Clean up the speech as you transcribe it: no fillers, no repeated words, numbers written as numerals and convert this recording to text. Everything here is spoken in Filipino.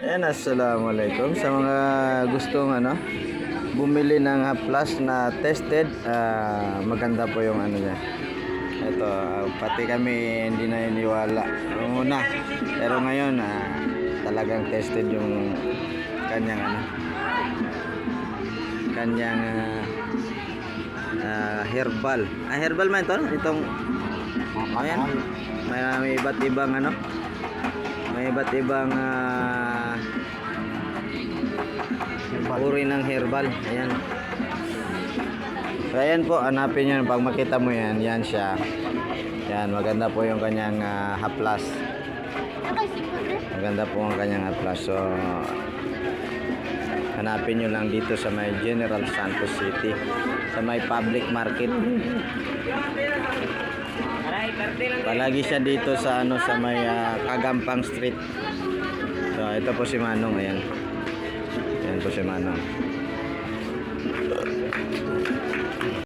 Ayan, assalamualaikum sa mga gustong bumili ng Haplas na tested. Maganda po yung niya. Ito, pati kami hindi na iniwala noong una. Pero ngayon, talagang tested yung kanyang kanyang herbal. Herbal man ito, itong ayan. May iba't ibang may iba't ibang uri ng herbal. Ayan. So, ayan po, hanapin nyo. Pag makita mo yan, yan siya. Yan, maganda po yung kanyang Haplas. Maganda po ang kanyang Haplas. So, hanapin nyo lang dito sa may General Santos City. Sa may public market. Palagi siya dito sa sa may Kagampang Street. So, ito po si Manong. Ayan. Ayan po si Manong.